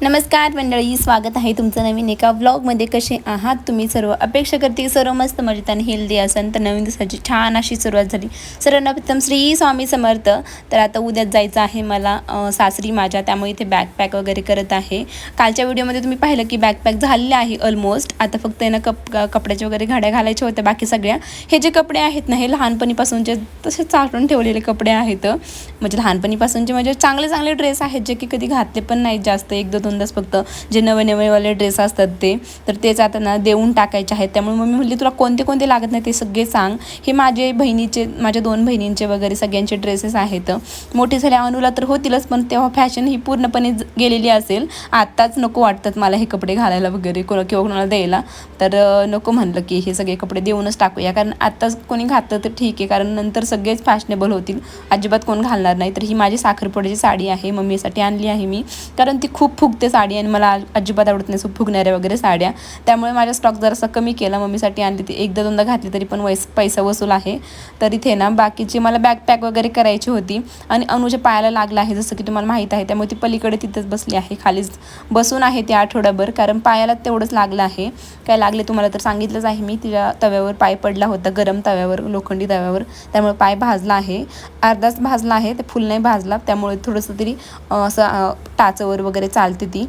नमस्कार मंडळी, स्वागत आहे तुमचं नवीन एका व्लॉगमध्ये. कसे आहात तुम्ही सर्व? अपेक्षा करते सर्व मस्त मजेत आणि हेल्दी असेल. तर नवीन दिवसाची छान अशी सुरुवात झाली. सर्वांना प्रथम श्री स्वामी समर्थ. तर आता उद्याच जायचं आहे मला सासरी माझ्या, त्यामुळे इथे बॅकपॅक वगैरे करत आहे. कालच्या व्हिडिओमध्ये तुम्ही पाहिलं की बॅकपॅक झालेले आहे ऑलमोस्ट. आता फक्त आहे ना कपड्याच्या वगैरे घड्या घालायच्या होत्या. बाकी सगळ्या हे जे कपडे आहेत ना, हे लहानपणीपासूनचे तसे चालून ठेवलेले कपडे आहेत. म्हणजे लहानपणीपासूनचे म्हणजे चांगले चांगले ड्रेस आहेत जे की कधी घातले पण नाहीत जास्त, एक दोनदाच फक्त जे नवे नवेवाले ड्रेस असतात ते. तर तेच आता ना देऊन टाकायचे आहेत. त्यामुळे मम्मी म्हणली तुला कोणते कोणते लागत नाही ते सगळे सांग. हे माझ्या 2 बहिणींचे वगैरे सगळ्यांचे ड्रेसेस आहेत. मोठी झाल्या अनुला तर होतीलच, पण तेव्हा फॅशन ही पूर्णपणे गेलेली असेल. आत्ताच नको वाटतात मला हे कपडे घालायला वगैरे किंवा कोणाला द्यायला. तर नको म्हणलं की हे सगळे कपडे देऊनच टाकूया, कारण आत्ताच कोणी घातलं तर ठीक आहे, कारण नंतर सगळेच फॅशनेबल होतील, अजिबात कोण घालणार नाही. तर ही माझी साखरपुड्याची साडी आहे, मम्मीसाठी आणली आहे मी, कारण ती खूप फुगते साडी आणि मला अजिबात आवडत नाही फुगणाऱ्या वगैरे साड्या. त्यामुळे माझा स्टॉक जरासा कमी केला. मम्मीसाठी आणली ती, एकदा दोनदा घातली तरी पण पैसा वसूल आहे. तर इथे ना बाकीची मला बॅकपॅक वगैरे करायची होती आणि अनुच्या पायाला लागला आहे जसं की तुम्हाला माहीत आहे. त्यामुळे ती पलीकडे तिथंच बसली आहे, खालीच बसून आहे ती आठवड्याभर, कारण पायाला तेवढंच लागलं आहे. काय लागले तुम्हाला तर सांगितलंच आहे मी. तिच्या तव्यावर पाय पडला होता, गरम तव्यावर, लोखंडी तव्यावर. त्यामुळे पाय भाजला आहे, अर्धाच भाजला आहे, ते फुल नाही भाजला. त्यामुळे थोडंसं तरी असं टाचवर वगैरे चालते ती.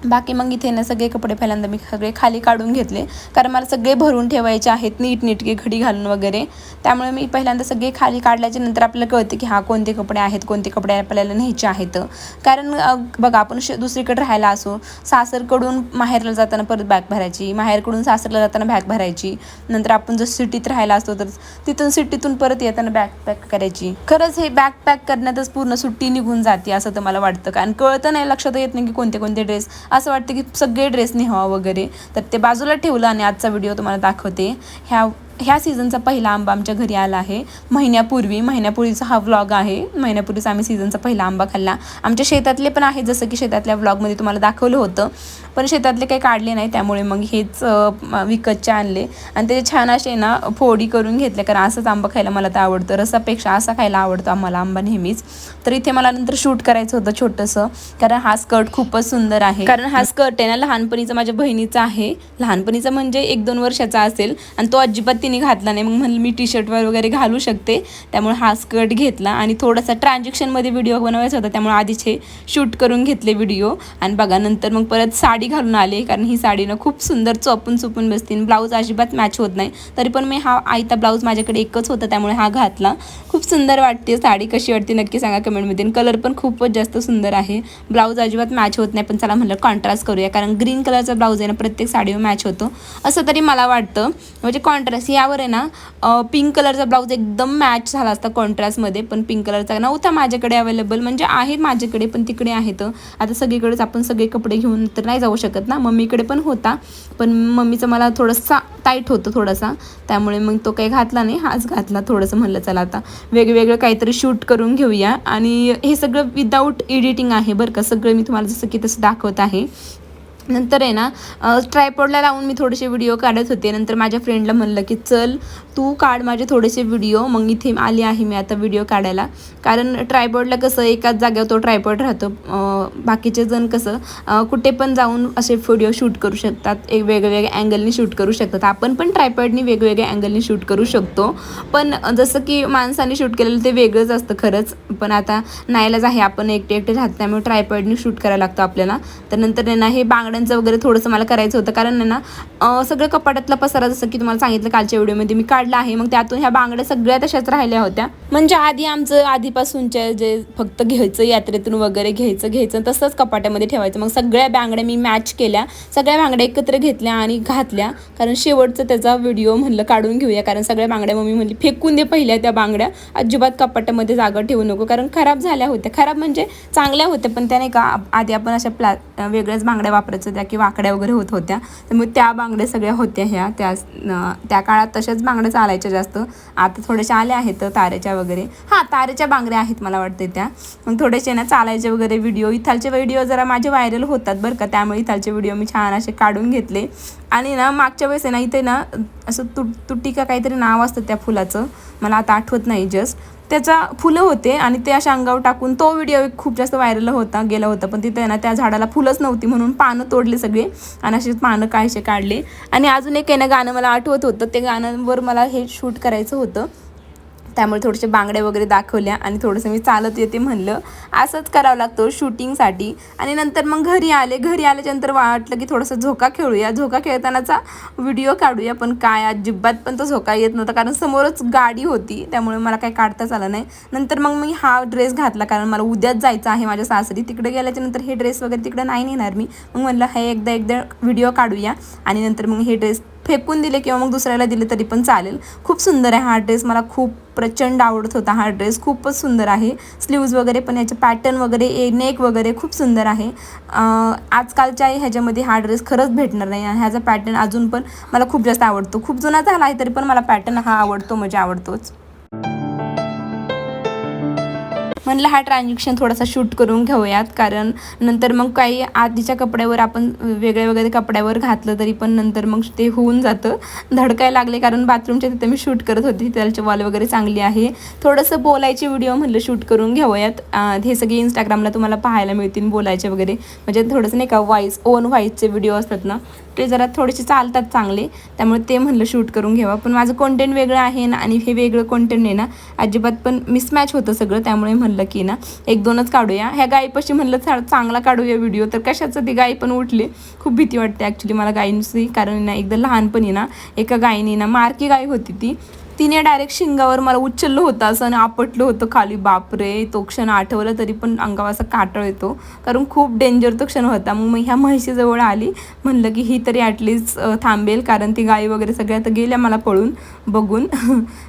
बाकी मग इथे ना सगळे कपडे पहिल्यांदा मी सगळे खाली काढून घेतले, कारण मला सगळे भरून ठेवायचे आहेत नीटनेटके घडी घालून वगैरे. त्यामुळे मी पहिल्यांदा सगळे खाली काढल्याच्या नंतर आपल्याला कळते की कोणते कपडे आहेत, कोणते कपडे आपल्याला न्यायचे आहेत. कारण बघा, आपण दुसरीकडे राहायला असो, सासरकडून माहेरला जाताना परत बॅग भरायची, माहेरकडून सासरला जाताना बॅग भरायची. नंतर आपण जर सिटीत राहायला असतो तर तिथून सिटीतून परत येताना बॅग करायची. खरंच हे बॅग पॅक करण्यातच पूर्ण सुट्टी निघून जाते असं तर मला वाटतं, कारण कळतं नाही, लक्षात येत नाही की कोणते कोणते ड्रेस. असं वाटतं की सगळे ड्रेस न्यावा वगैरे. तर ते बाजूला ठेवलं आणि आजचा व्हिडिओ तुम्हाला दाखवते. ह्या सीझनचा पहिला आंबा आमच्या घरी आला आहे महिन्यापूर्वीचा हा व्लॉग आहे. महिन्यापूर्वीच आम्ही सीझनचा पहिला आंबा खाल्ला. आमच्या शेतातले पण आहे, जसं की शेतातल्या व्लॉगमध्ये तुम्हाला दाखवलं होतं, पण शेतातले काही काढले नाही. त्यामुळे मग हेच विकतचे आणले आणि ते छान असे ना फोडी करून घेतले, कारण असंच आंबा खायला मला तर आवडतं, रसापेक्षा असा खायला आवडतो आम्हाला आंबा नेहमीच. तर इथे मला नंतर शूट करायचं होतं छोटंसं, कारण हा स्कर्ट खूपच सुंदर आहे. कारण हा स्कर्ट आहे ना लहानपणीचा माझ्या बहिणीचा आहे. लहानपणीचा म्हणजे 1-2 वर्षाचा असेल, आणि तो अजिबात तिने घातला नाही. मग म्हणलं मी टी-शर्टवर वगैरे घालू शकते, त्यामुळे हा स्कर्ट घेतला. आणि थोडासा ट्रान्झॅक्शनमध्ये व्हिडिओ बनवायचा होता, त्यामुळे आधीच हे शूट करून घेतले व्हिडिओ. आणि बघा नंतर मग परत साडी घालून आले, कारण ही साडी ना खूप सुंदर चोपून बसते. ब्लाऊज अजिबात मॅच होत नाही, तरी पण मी हा आयता ब्लाऊज माझ्याकडे एकच होता त्यामुळे हा घातला. खूप सुंदर वाटते साडी. कशी वाटते नक्की सांगा कमेंटमध्ये. कलर पण खूपच जास्त सुंदर आहे. ब्लाऊज अजिबात मॅच होत नाही, पण चला म्हणलं कॉन्ट्रास्ट करूया, कारण ग्रीन कलरचा ब्लाऊज आहे ना प्रत्येक साडीवर मॅच होतो असं तरी मला वाटतं. म्हणजे कॉन्ट्रास्ट यावर आहे ना पिंक कलरचा ब्लाऊज एकदम मॅच झाला असता कॉन्ट्रास्टमध्ये, पण पिंक कलरचा नव्हता माझ्याकडे अवेलेबल. म्हणजे आहे माझ्याकडे, पण तिकडे आहेत. आता सगळीकडेच आपण सगळे कपडे घेऊन तर नाही जाऊ शकत ना. मम्मीकडे पण होता, पण मम्मीचं मला थोडासा टाईट होतं थोडासा, त्यामुळे मग तो काही घातला नाही, हाच घातला. थोडंसं म्हणलं चला आता वेगवेगळं काहीतरी शूट करून घेऊया. आणि हे सगळं विदाऊट एडिटिंग आहे बरं का, सगळं मी तुम्हाला जसं की तसं दाखवत आहे. नंतर आहे ना ट्रायपॉडला लावून मी थोडेसे व्हिडिओ काढत होते. नंतर माझ्या फ्रेंडला म्हणलं की चल तू काढ माझे थोडेसे व्हिडिओ. मग इथे आली आहे मी आता व्हिडिओ काढायला, कारण ट्रायपॉडला कसं एकाच जागेवर तो ट्रायपॉड राहतो. बाकीचे जण कसं कुठे पण जाऊन असे व्हिडिओ शूट करू शकतात, एक वेगवेगळ्या अँगलनी शूट करू शकतात. आपण पण ट्रायपॉडनी वेगवेगळ्या अँगलनी शूट करू शकतो, पण जसं की माणसाने शूट केलेलं ते वेगळंच असतं खरंच. पण आता नाईलाज आहे, आपण एकटे राहतो, त्यामुळे ट्रायपॉडनी शूट करायला लागतं आपल्याला. तर नंतर ना हे बांगड्यांचं वगैरे थोडंसं मला करायचं होतं, कारण ना सगळं कपाटातला पसारा जसं की तुम्हाला सांगितलं कालच्या व्हिडिओमध्ये मी काढला आहे. मग त्यातून ह्या बांगड्या सगळ्या तशाच राहिल्या होत्या. म्हणजे आमचं आधीपासूनच्या जे फक्त घ्यायचं यात्रेतून वगैरे घ्यायचं तसंच कपाटामध्ये ठेवायचं. मग सगळ्या बांगड्या मी मॅच केल्या, सगळ्या बांगड्या एकत्र घेतल्या आणि घातल्या, कारण शेवटचं त्याचा व्हिडिओ म्हणलं काढून घेऊया. कारण सगळ्या बांगड्या मम्मी म्हणली फेकून दे पहिल्या त्या बांगड्या, अजिबात कपाटामध्ये जागा ठेवू नको, कारण खराब झाल्या होत्या. खराब म्हणजे चांगल्या होत्या, पण त्याने का आधी आपण अशा वेगळ्याच बांगड्या वापरायचं त्या, की वाकड्या वगैरे होत होत्या. त्यामुळे त्या बांगड्या सगळ्या होत्या ह्या त्या काळात तशाच बांगड्या चालायच्या जास्त. आता थोड्याशा आल्या आहेत तारेच्या वगैरे, तारेच्या बांगड्या आहेत मला वाटते त्या. मग थोडेसे ना चालायचे वगैरे व्हिडिओ, इथालचे व्हिडिओ जरा माझे व्हायरल होतात बरं का, त्यामुळे इथालचे व्हिडिओ मी छान असे काढून घेतले. आणि ना मागच्या वेळेस आहे ना इथे ना असं तुटी का काहीतरी नाव असतं त्या फुलाचं, मला आता आठवत नाही जस्ट. त्याचा फुलं होते आणि ते अशा अंगावर टाकून तो व्हिडिओ खूप जास्त व्हायरल गेला होता. पण तिथे ना त्या झाडाला फुलंच नव्हती म्हणून पानं तोडले सगळे आणि असे पानं कायसे काढले. आणि अजून एक आहे ना गाणं मला आठवत होतं, ते गाण्यावर मला हे शूट करायचं होतं, त्यामुळे थोडेसे बांगड्या वगैरे दाखवल्या आणि थोडंसं मी चालत येते म्हणलं असंच करावं लागतं शूटिंगसाठी. आणि नंतर मग घरी आल्याच्यानंतर वाटलं की थोडंसं झोका खेळूया, झोका खेळतानाचा व्हिडिओ काढूया. पण काय अजिबात पण तो झोका येत नव्हता, कारण समोरच गाडी होती त्यामुळे मला काही काढताच आलं नाही. नंतर मग मी हा ड्रेस घातला, कारण मला उद्याच जायचं आहे माझ्या सासरी. तिकडे गेल्याच्यानंतर हे ड्रेस वगैरे तिकडे नाही नेणार मी. मग म्हणलं हे एकदा व्हिडिओ काढूया आणि नंतर मग हे ड्रेस फेकून दिले किंवा मग दुसऱ्याला दिले तरी पण चालेल. खूप सुंदर आहे हा ड्रेस, मला खूप प्रचंड आवडत होता हा ड्रेस, खूपच सुंदर आहे. स्लीव्ज वगैरे पण याचे पॅटर्न वगैरे नेक वगैरे खूप सुंदर आहे. आजकालच्या ह्याच्यामध्ये हा ड्रेस खरंच भेटणार नाही. ह्याचा पॅटर्न अजून पण मला खूप जास्त आवडतो. खूप जुना झाला आहे तरी पण मला पॅटर्न हा आवडतो, म्हणजे आवडतोच. म्हणलं हा ट्रान्झॅक्शन थोडासा शूट करून घेऊयात, कारण नंतर मग काही आधीच्या कपड्यावर आपण वेगळ्या कपड्यावर घातलं तरी पण नंतर मग ते होऊन जातं, धडकायला लागले. कारण बाथरूमच्या तिथे मी शूट करत होते, त्याची वॉल वगैरे चांगली आहे. थोडंसं बोलायचे व्हिडिओ म्हणलं शूट करून घेऊयात. हे सगळे इंस्टाग्रामला तुम्हाला पाहायला मिळतील बोलायचे वगैरे, म्हणजे थोडंसं नाही का ओन व्हॉईसचे व्हिडिओ असतात ना, ते जरा थोडेसे चालतात चांगले, त्यामुळे ते म्हणलं शूट करून घ्यावं. पण माझं कंटेंट वेगळं आहे ना आणि हे वेगळं कंटेंट आहे ना, अजिबात पण मिसमॅच होतं सगळं. त्यामुळे म्हणलं की ना 1-2च काढूया. ह्या गायीपाशी म्हणलं चांगला काढूया व्हिडिओ, तर कशाचं ती गायी पण उठली. खूप भीती वाटते ॲक्च्युली मला गायींची, कारण ना एकदा लहानपणी ना एका गायीने ना, मारकी गाय होती ती, तिने डायरेक्ट शिंगावर मला उचललं होतं असं आणि आपटलं होतं खाली. बापरे, तो क्षण आठवलं तरी पण अंगावर असा काटळ येतो, कारण खूप डेंजर तो क्षण होता. मग ह्या म्हशीजवळ आली, म्हणलं की ही तरी ॲटलिस्ट थांबेल, कारण ती गाई वगैरे सगळ्या तर गेल्या मला पळून बघून.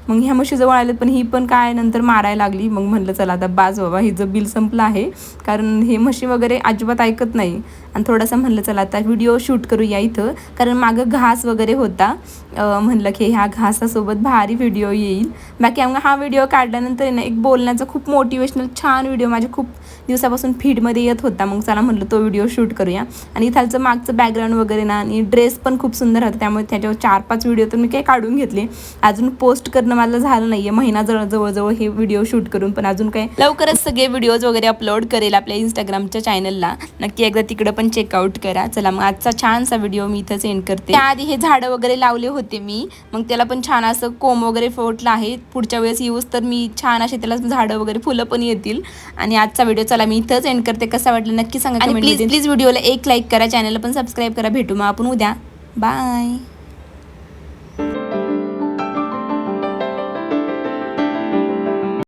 मग ह्या म्हशीजवळ आले, पण ही पण काय नंतर मारायला लागली. मग म्हणलं चला आता बाज बाबा, हिचं बिल संपलं आहे, कारण हे म्हशी वगैरे अजिबात ऐकत नाही. आणि थोडंसं म्हणलं चला आता व्हिडिओ शूट करूया इथं, कारण मागं घास वगैरे होता. म्हणलं की ह्या घासासोबत भारी व्हिडिओ येईल. बाकी हा व्हिडिओ काढल्यानंतर ना एक बोलण्याचा खूप मोटिवेशनल छान व्हिडिओ माझ्या खूप दिवसापासून फीडमध्ये येत होता. मग चला म्हणलं तो व्हिडिओ शूट करूया. आणि इथालचं मागचं बॅकग्राऊंड वगैरे ना आणि ड्रेस पण खूप सुंदर होता, त्यामुळे त्याच्यावर 4-5 व्हिडिओ तर मी काही काढून घेतले. अजून पोस्ट करणं मला झालं नाही आहे, महिना जवळजवळ हे व्हिडिओ शूट करून. पण अजून काय लवकरच सगळे व्हिडिओज वगैरे अपलोड करेल आपल्या इंस्टाग्रामच्या चॅनलला, नक्की एकदा तिकडं पण चेकआउट करा. चला मग आजचा छानसा व्हिडिओ मी इथंच एंड करते. त्याआधी हे झाडं वगैरे लावले होते मी, मग त्याला पण छान असं कोंब वगैरे फुटलं आहे. पुढच्या वेळेस येऊस तर मी छान असे त्याला झाडं वगैरे फुलं पण येतील. आणि आजचा व्हिडिओ चला मी इथंच एंड करते. कसा वाटलं नक्की सांगा, आणि प्लीज व्हिडिओला एक लाईक करा, चॅनलला पण सबस्क्राईब करा. भेटू मग आपण उद्या. बाय.